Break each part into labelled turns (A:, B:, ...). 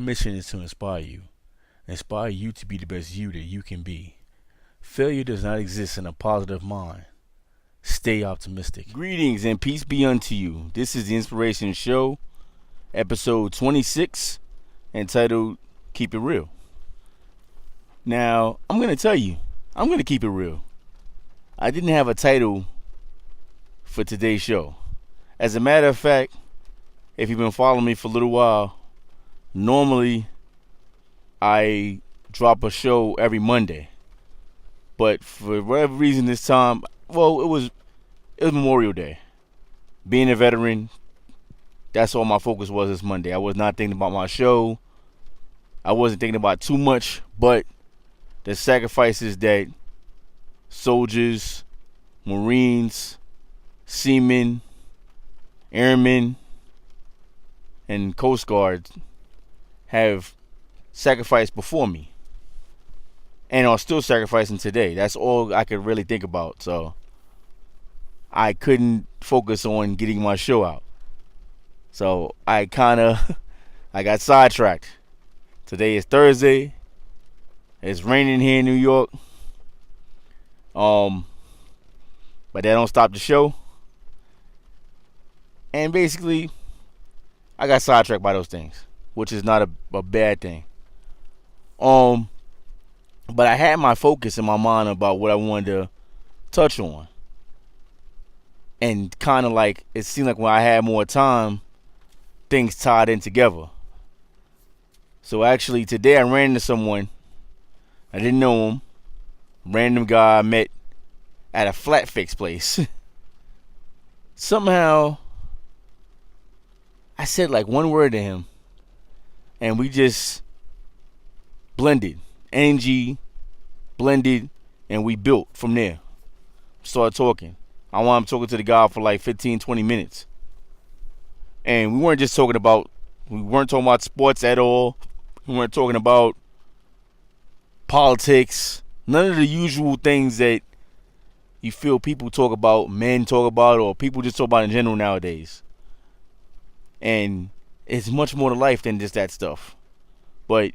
A: mission is to inspire you to be the best you that you can be. Failure does not exist in a positive mind. Stay optimistic. Greetings and peace be unto you. This is the Inspiration Show, episode 26, entitled Keep It Real. Now, I'm going to tell you, I'm going to keep it real. I didn't have a title for today's show. As a matter of fact, if you've been following me for a little while, normally I drop a show every Monday. But for whatever reason this time, well, it was Memorial Day. Being a veteran, that's all my focus was this Monday. I was not thinking about my show. I wasn't thinking about too much, but the sacrifices that soldiers, Marines, seamen, airmen, and Coast Guards have sacrificed before me and are still sacrificing today. That's all I could really think about. So I couldn't focus on getting my show out. So I got sidetracked. Today is Thursday. It's raining here in New York. But that don't stop the show. And basically, I got sidetracked by those things, which is not a bad thing. But I had my focus in my mind about what I wanted to touch on. And kind of like, it seemed like when I had more time, things tied in together. So actually, today I ran into someone. I didn't know him. Random guy I met at a flat fix place. Somehow, I said like one word to him, and we just blended. Energy blended, and we built from there. Started talking. I wound up talking to the guy for like 15, 20 minutes. And we weren't talking about sports at all. We weren't talking about politics. None of the usual things that you feel people talk about, men talk about, or people just talk about in general nowadays. And it's much more to life than just that stuff. But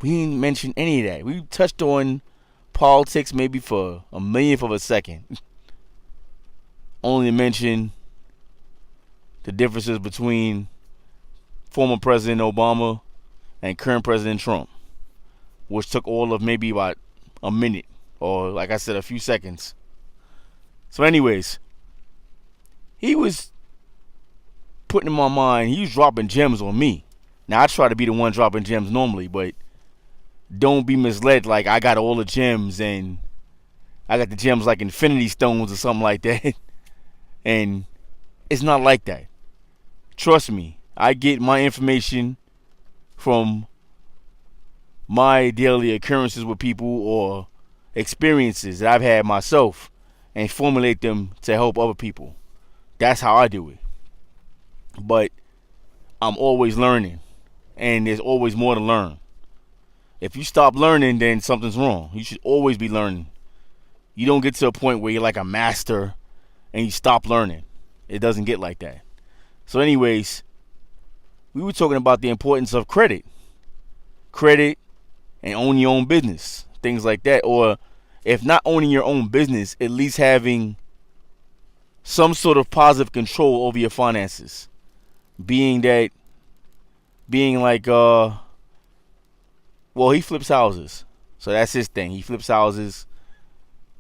A: we didn't mention any of that. We touched on politics maybe for a millionth of a second. Only to mention the differences between former President Obama and current President Trump, which took all of maybe about a minute, or like I said, a few seconds. So anyways, he was putting in my mind, he was dropping gems on me. Now, I try to be the one dropping gems normally, but don't be misled like I got all the gems and I got the gems like infinity stones or something like that. And it's not like that. Trust me, I get my information from my daily occurrences with people or experiences that I've had myself and formulate them to help other people. That's how I do it. But I'm always learning, and there's always more to learn. If you stop learning, then something's wrong. You should always be learning. You don't get to a point where you're like a master and you stop learning. It doesn't get like that. So anyways, we were talking about the importance of credit and owning your own business, things like that. Or if not owning your own business, at least having some sort of positive control over your finances. Being like, well, he flips houses. So that's his thing. He flips houses,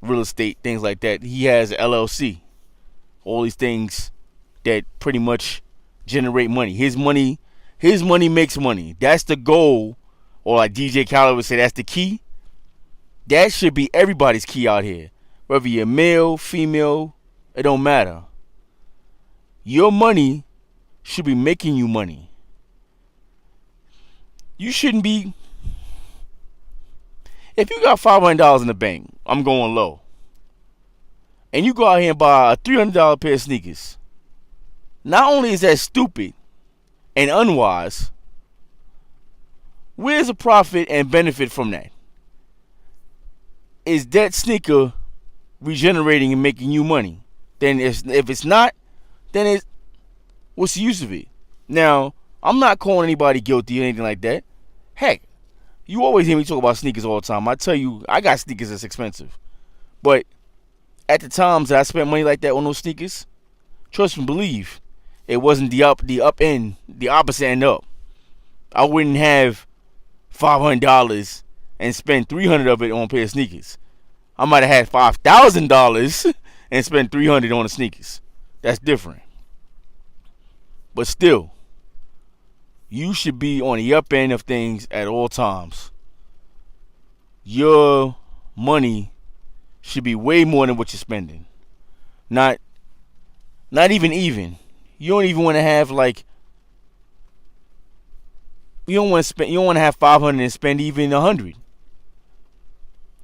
A: real estate, things like that. He has an LLC. All these things that pretty much generate money. His money makes money. That's the goal. Or like DJ Khaled would say, that's the key. That should be everybody's key out here. Whether you're male, female, it don't matter. Your money should be making you money. You shouldn't be. If you got $500 in the bank, I'm going low, and you go out here and buy a $300 pair of sneakers, not only is that stupid and unwise, where's the profit and benefit from that? Is that sneaker regenerating and making you money? Then if it's not, then what's the use of it? Now, I'm not calling anybody guilty or anything like that. Heck, you always hear me talk about sneakers all the time. I tell you, I got sneakers that's expensive. But at the times that I spent money like that on those sneakers, trust and believe, it wasn't the opposite end up. I wouldn't have $500 and spend $300 of it on a pair of sneakers. I might have had $5,000 and spent $300 on the sneakers. That's different. But still, you should be on the up end of things at all times. Your money should be way more than what you're spending. Not even. You don't even want to have you don't want to have 500 and spend even 100.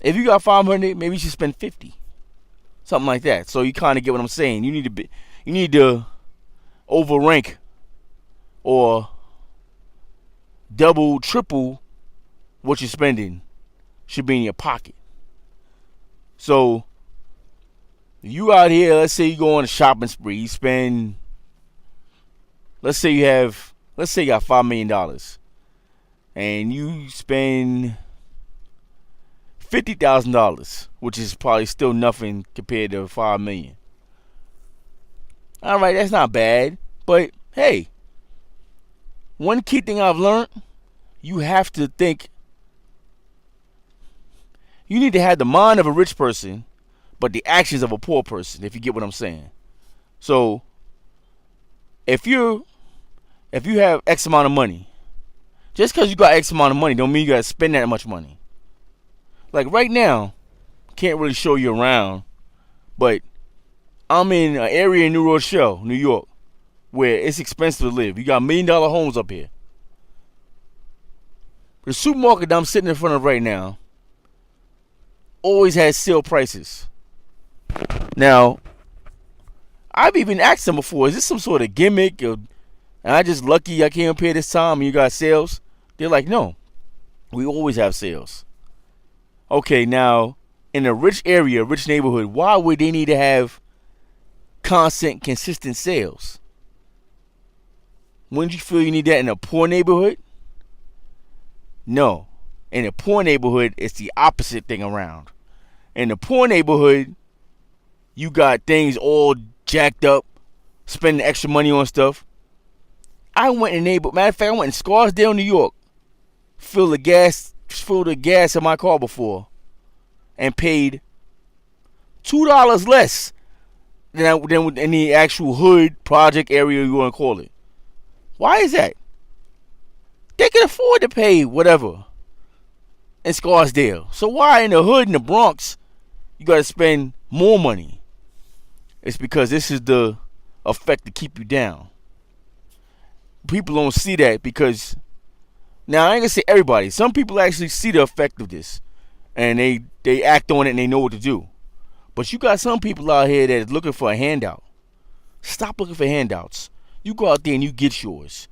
A: If you got 500, maybe you should spend 50. Something like that. So you kind of get what I'm saying. You need to overrank or double, triple what you're spending should be in your pocket. So you out here, let's say you go on a shopping spree, you spend, let's say you got $5 million and you spend $50,000, which is probably still nothing compared to $5 million. All right, that's not bad, but hey, one key thing I've learned, you have to think. You need to have the mind of a rich person, but the actions of a poor person, if you get what I'm saying. So, if you have X amount of money, just because you got X amount of money don't mean you got to spend that much money. Like right now, can't really show you around, but I'm in an area in New Rochelle, New York, where it's expensive to live. You got $1 million homes up here. The supermarket that I'm sitting in front of right now always has sale prices. Now, I've even asked them before, is this some sort of gimmick? Or am I just lucky I came up here this time and you got sales? They're like, no, we always have sales. Okay, now, in a rich area, rich neighborhood, why would they need to have constant, consistent sales? Wouldn't you feel you need that in a poor neighborhood? No. In a poor neighborhood, it's the opposite thing around. In a poor neighborhood, you got things all jacked up, spending extra money on stuff. Matter of fact, I went in Scarsdale, New York, filled the gas in my car before, and paid $2 less than in the actual hood project area you want to call it. Why is that? They can afford to pay whatever in Scarsdale. So why in the hood in the Bronx you got to spend more money? It's because this is the effect to keep you down. People don't see that because, now I ain't gonna say everybody. Some people actually see the effect of this and they act on it and they know what to do. But you got some people out here that is looking for a handout. Stop looking for handouts. You go out there and you get yours.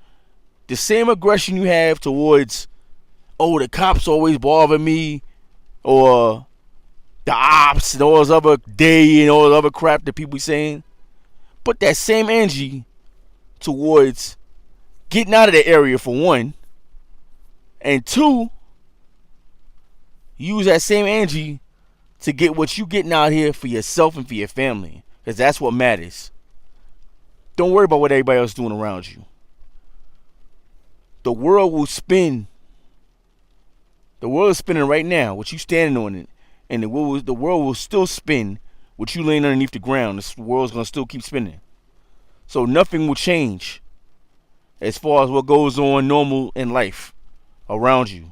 A: The same aggression you have towards, oh, the cops always bother me, or the ops and all this other day and all this other crap that people be saying, put that same energy towards getting out of the area, for one, and two, use that same energy to get what you getting out here for yourself and for your family, because that's what matters. Don't worry about what everybody else is doing around you. The world will spin. The world is spinning right now, with you standing on it, and the world will still spin with you laying underneath the ground. This world's gonna still keep spinning. So nothing will change as far as what goes on normal in life around you.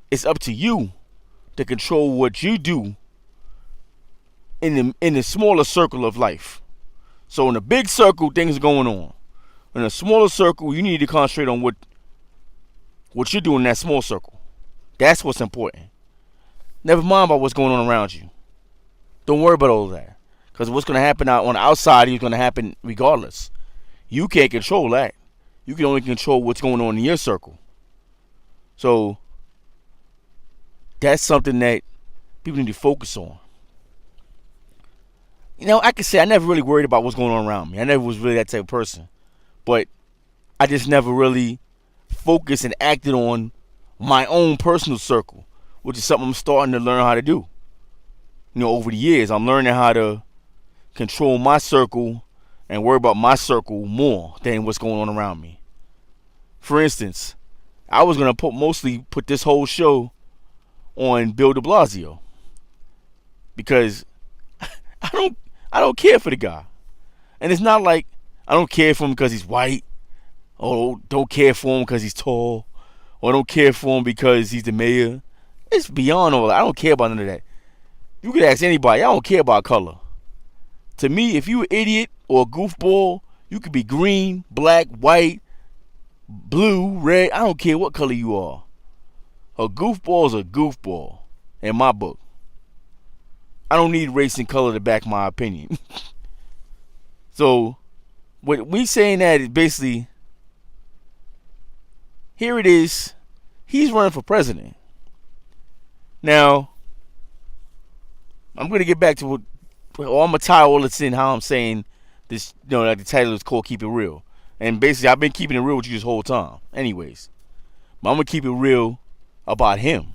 A: It's up to you to control what you do in the smaller circle of life. So in the big circle, things are going on. In a smaller circle, you need to concentrate on what you're doing in that small circle. That's what's important. Never mind about what's going on around you. Don't worry about all of that. Because what's going to happen out on the outside is going to happen regardless. You can't control that. You can only control what's going on in your circle. So that's something that people need to focus on. You know, I can say I never really worried about what's going on around me. I never was really that type of person. But I just never really focused and acted on my own personal circle, which is something I'm starting to learn how to do. Over the years, I'm learning how to control my circle and worry about my circle more than what's going on around me. For instance, I was gonna mostly put this whole show on Bill de Blasio because I don't care for the guy, and it's not like I don't care for him because he's white, or don't care for him because he's tall, or don't care for him because he's the mayor. It's beyond all that. I don't care about none of that. You could ask anybody. I don't care about color. To me, if you an idiot or a goofball, you could be green, black, white, blue, red. I don't care what color you are. A goofball is a goofball in my book. I don't need race and color to back my opinion. So, what we saying that is basically, here it is. He's running for president. Now, I'm going to get back to what, well, I'm going to tie all this in how I'm saying this, like the title is called Keep It Real. And basically, I've been keeping it real with you this whole time. Anyways, but I'm going to keep it real about him.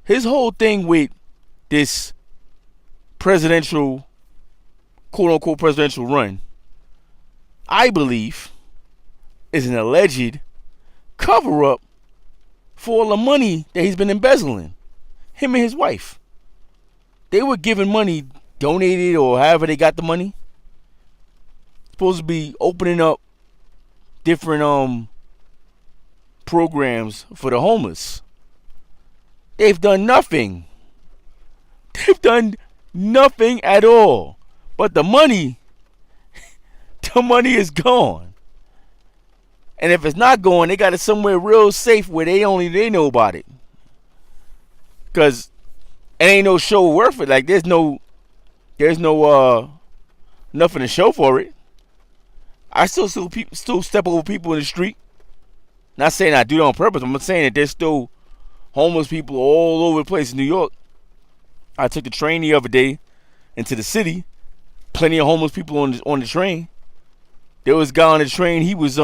A: His whole thing with this presidential, quote-unquote presidential run, I believe, is an alleged cover-up for all the money that he's been embezzling. Him and his wife. They were giving money, donated or however they got the money. Supposed to be opening up different programs for the homeless. They've done nothing. They've done nothing at all. But the money is gone. And if it's not going, they got it somewhere real safe where they know about it. Because it ain't no show worth it. Like there's no nothing to show for it. I still step over people in the street. Not saying I do it on purpose. I'm saying that there's still homeless people all over the place in New York. I took the train the other day into the city. Plenty of homeless people on the train. There was a guy on the train. He was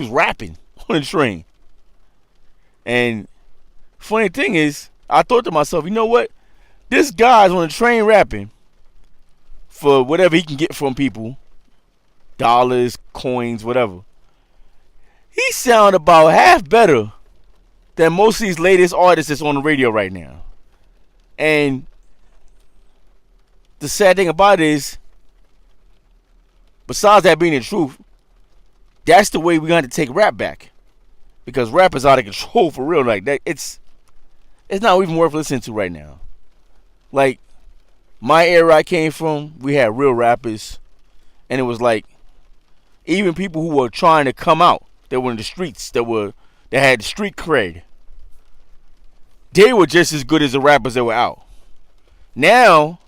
A: rapping on the train. And funny thing is, I thought to myself, you know what? This guy's on the train rapping for whatever he can get from people. Dollars, coins, whatever. He sound about half better than most of these latest artists that's on the radio right now. And the sad thing about it is, besides that being the truth, that's the way we're going to take rap back. Because rap is out of control for real. Like that, it's not even worth listening to right now. Like, my era I came from, we had real rappers. And it was like, even people who were trying to come out, that were in the streets, that had street cred, they were just as good as the rappers that were out. Now,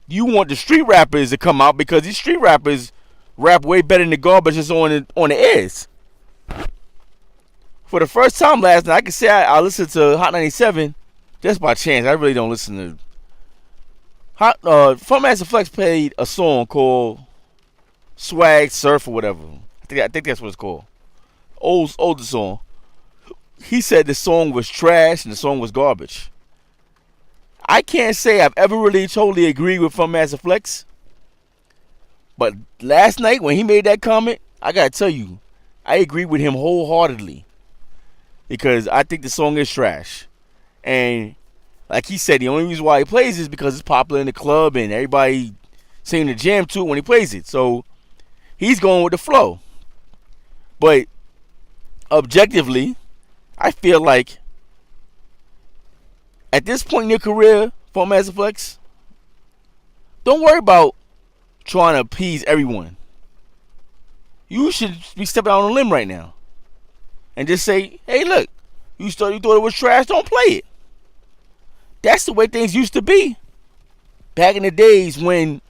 A: you want the street rappers to come out because these street rappers rap way better than the garbage that's on the airs. For the first time last night, I can say I listened to Hot 97 just by chance. I really don't listen to Frontmaster Flex played a song called Swag Surf or whatever. I think that's what it's called. Older song. He said the song was trash and the song was garbage. I can't say I've ever really totally agreed with Frontmaster Flex. But last night when he made that comment, I gotta tell you, I agree with him wholeheartedly. Because I think the song is trash. And like he said, the only reason why he plays it is because it's popular in the club and everybody seems to jam to it when he plays it. So he's going with the flow. But objectively, I feel like at this point in your career, Frontmaster Flex, don't worry about trying to appease everyone. You should be stepping out on a limb right now. And just say, hey, look, you thought it was trash, don't play it. That's the way things used to be. Back in the days when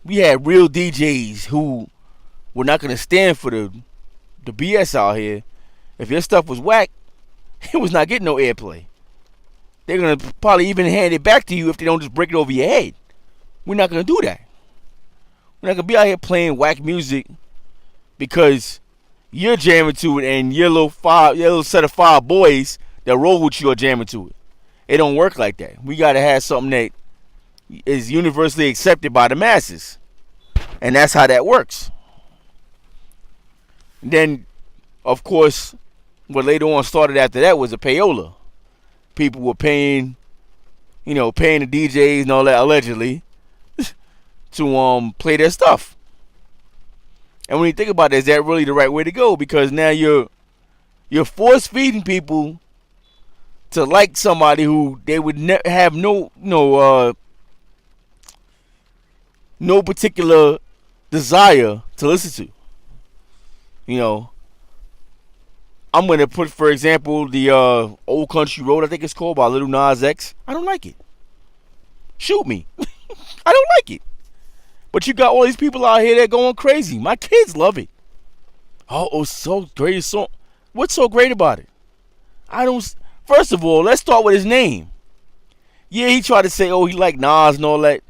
A: we had real DJs who were not going to stand for the BS out here. If your stuff was whack, it was not getting no airplay. They're going to probably even hand it back to you if they don't just break it over your head. We're not going to do that. We're not going to be out here playing whack music because you're jamming to it, and your little set of 5 boys that roll with you are jamming to it. It don't work like that. We gotta have something that is universally accepted by the masses, and that's how that works. Then, of course, what later on started after that was a payola. People were paying the DJs and all that, allegedly, to play their stuff. And when you think about it, is that really the right way to go? Because now you're force feeding people to like somebody who they would have no particular desire to listen to. I'm going to put, for example, the Old Country Road, I think it's called, by Lil Nas X. I don't like it. Shoot me. I don't like it. But you got all these people out here that going crazy. My kids love it. Oh, so great song. What's so great about it? First of all, let's start with his name. Yeah, he tried to say, he like Nas and all that.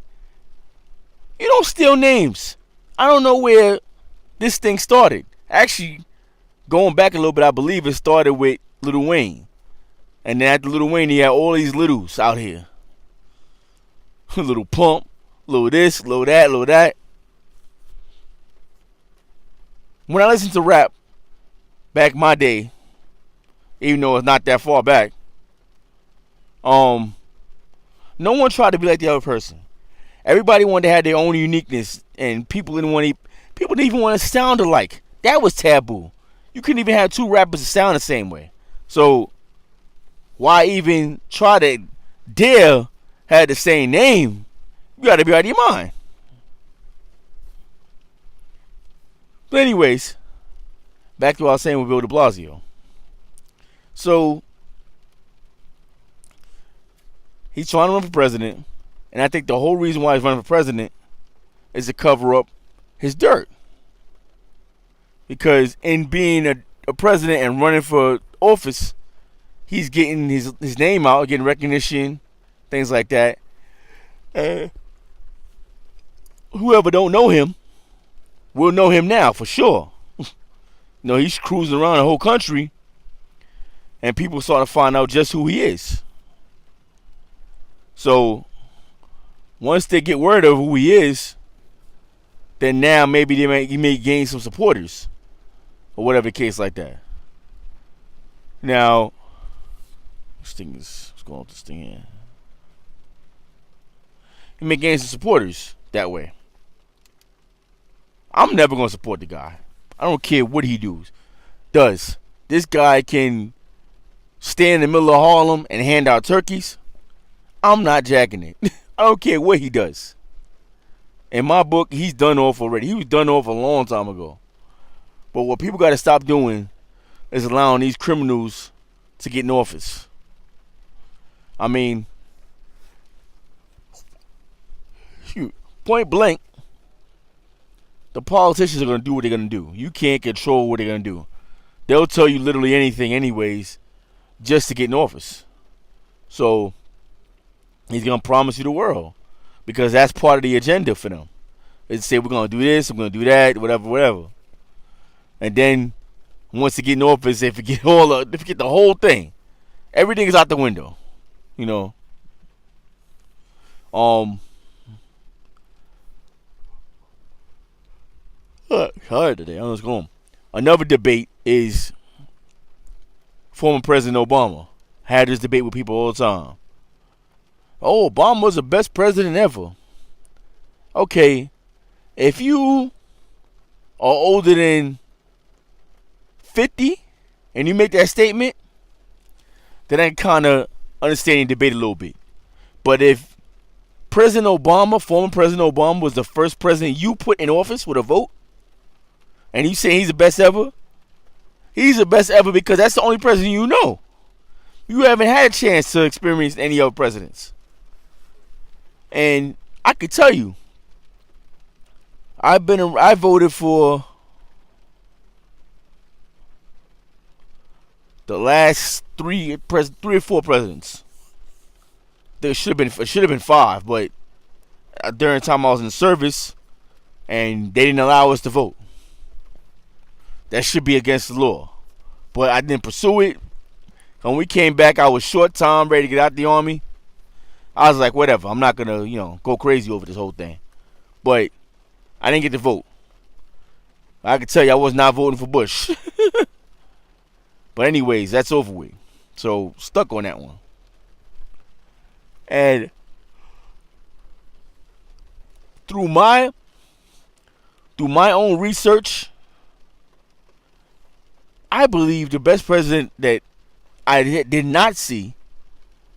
A: You don't steal names. I don't know where this thing started. Actually, going back a little bit, I believe it started with Lil Wayne. And then after Lil Wayne, he had all these littles out here. Little Pump, little this, little that, little that. When I listened to rap back in my day, even though it's not that far back, no one tried to be like the other person. Everybody wanted to have their own uniqueness, and people didn't even want to sound alike. That was taboo. You couldn't even have 2 rappers that sound the same way. So why even try to dare have the same name? You got to be out of your mind. But anyways, back to what I was saying with Bill de Blasio. So he's trying to run for president, and I think the whole reason why he's running for president is to cover up his dirt. Because in being a president and running for office, he's getting his name out, getting recognition, things like that. Whoever don't know him will know him now for sure. He's cruising around the whole country, and people start to find out just who he is. So once they get word of who he is, then now maybe he may gain some supporters, or whatever the case like that. Now, what's going on with this thing here? He may gain some supporters that way. I'm never going to support the guy. I don't care what he does. This guy can stand in the middle of Harlem and hand out turkeys. I'm not jacking it. I don't care what he does. In my book, he's done off already. He was done off a long time ago. But what people got to stop doing is allowing these criminals to get in office. I mean, point blank, the politicians are going to do what they're going to do. You can't control what they're going to do. They'll tell you literally anything anyways just to get in office. So he's going to promise you the world because that's part of the agenda for them. They say we're going to do this, we're going to do that, whatever. And then once they get in office, they forget the whole thing. Everything is out the window. Hard today. I don't know what's going on. Another debate is former President Obama had this debate with people all the time. Oh, Obama was the best president ever. Okay, if you are older than 50 and you make that statement, then I kind of understand the debate a little bit. But if President Obama, former President Obama, was the first president you put in office with a vote, and you say he's the best ever, he's the best ever because that's the only president you know. You haven't had a chance to experience any other presidents. And I could tell you, I voted for the last three or four presidents. There should have been 5, but during the time I was in the service, and they didn't allow us to vote. that should be against the law. But I didn't pursue it. When we came back, I was short time, ready to get out the Army. I was like, whatever. I'm not going to, go crazy over this whole thing. But I didn't get to vote. I can tell you I was not voting for Bush. But anyways, that's over with. So, stuck on that one. And through my own research, I believe the best president that I did not see,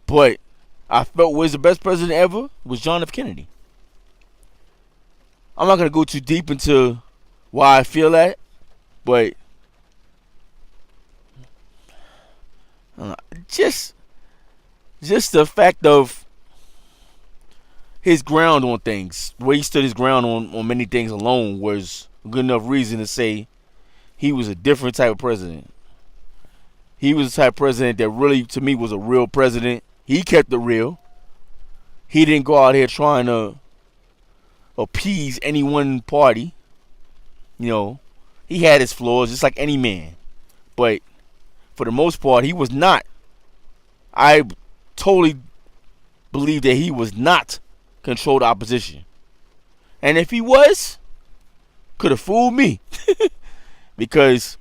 A: but I felt was the best president ever, was John F. Kennedy. I'm not going to go too deep into why I feel that, but just the fact of his ground on things, the way he stood his ground on many things alone was a good enough reason to say he was a different type of president. He was the type of president that really, to me, was a real president. He kept it real. He didn't go out here trying to appease any one party. He had his flaws, just like any man. But for the most part, he was not. I totally believe that he was not controlled opposition. And if he was, could have fooled me. Because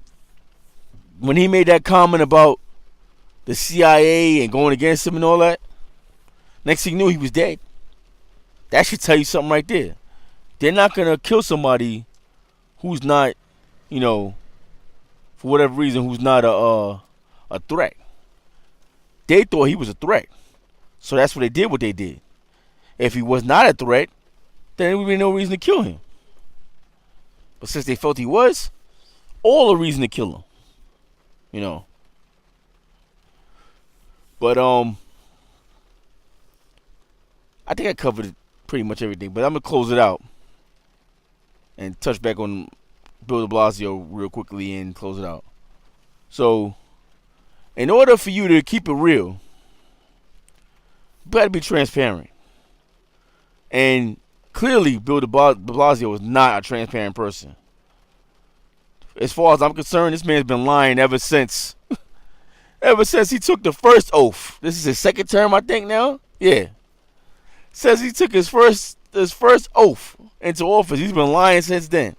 A: when he made that comment about the CIA and going against him and all that, next thing you knew, he was dead. That should tell you something right there. They're not going to kill somebody who's not, for whatever reason, who's not a threat. They thought he was a threat. So that's what they did, what they did. If he was not a threat, then there would be no reason to kill him. But since they felt he was, all the reason to kill him. But I think I covered pretty much everything. But I'm going to close it out and touch back on Bill de Blasio real quickly and close it out. So, in order for you to keep it real, you got to be transparent. And clearly, Bill de Blasio is not a transparent person. As far as I'm concerned, this man's been lying ever since he took the first oath. This is his second term, I think, now. Yeah. Says he took his first oath into office. He's been lying since then.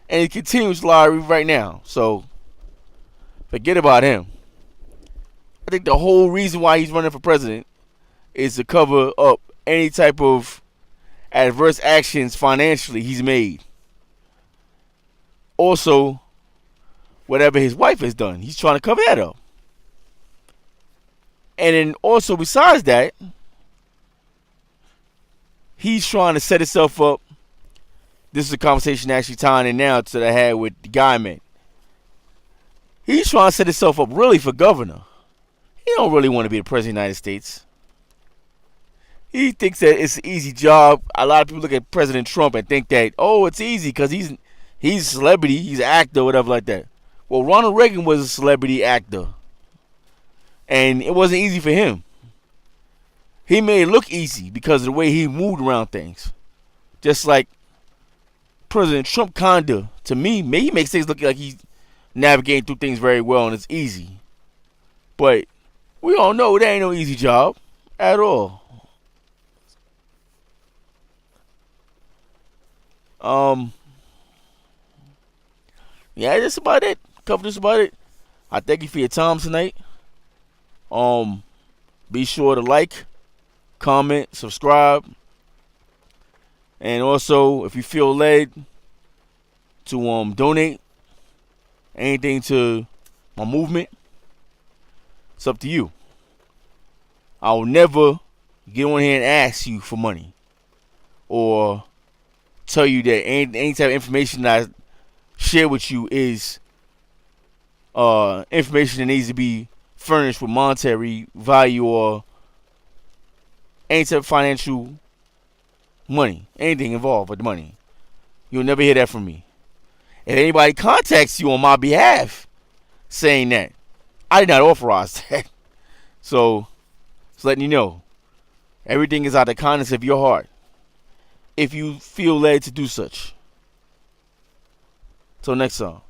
A: And he continues to lie right now. So, forget about him. I think the whole reason why he's running for president is to cover up any type of adverse actions financially he's made. Also, whatever his wife has done, he's trying to cover that up. And then also, besides that, he's trying to set himself up. This is a conversation actually tying in now that I had with the guy, man. He's trying to set himself up really for governor. He don't really want to be the president of the United States. He thinks that it's an easy job. A lot of people look at President Trump and think that, it's easy because he's a celebrity, he's an actor, whatever like that. Well, Ronald Reagan was a celebrity actor. And it wasn't easy for him. He made it look easy because of the way he moved around things. Just like President Trump kinda, to me, he makes things look like he's navigating through things very well and it's easy. But we all know that ain't no easy job at all. Yeah, that's about it. Cover this about it. I thank you for your time tonight. Be sure to like, comment, subscribe, and also if you feel led to donate anything to my movement, it's up to you. I will never get on here and ask you for money or tell you that any type of information that I share with you is information that needs to be furnished with monetary value or any type of financial money, anything involved with money. You'll never hear that from me. If anybody contacts you on my behalf saying that, I did not authorize that. So, just letting you know, everything is out of the kindness of your heart if you feel led to do such. Till next time.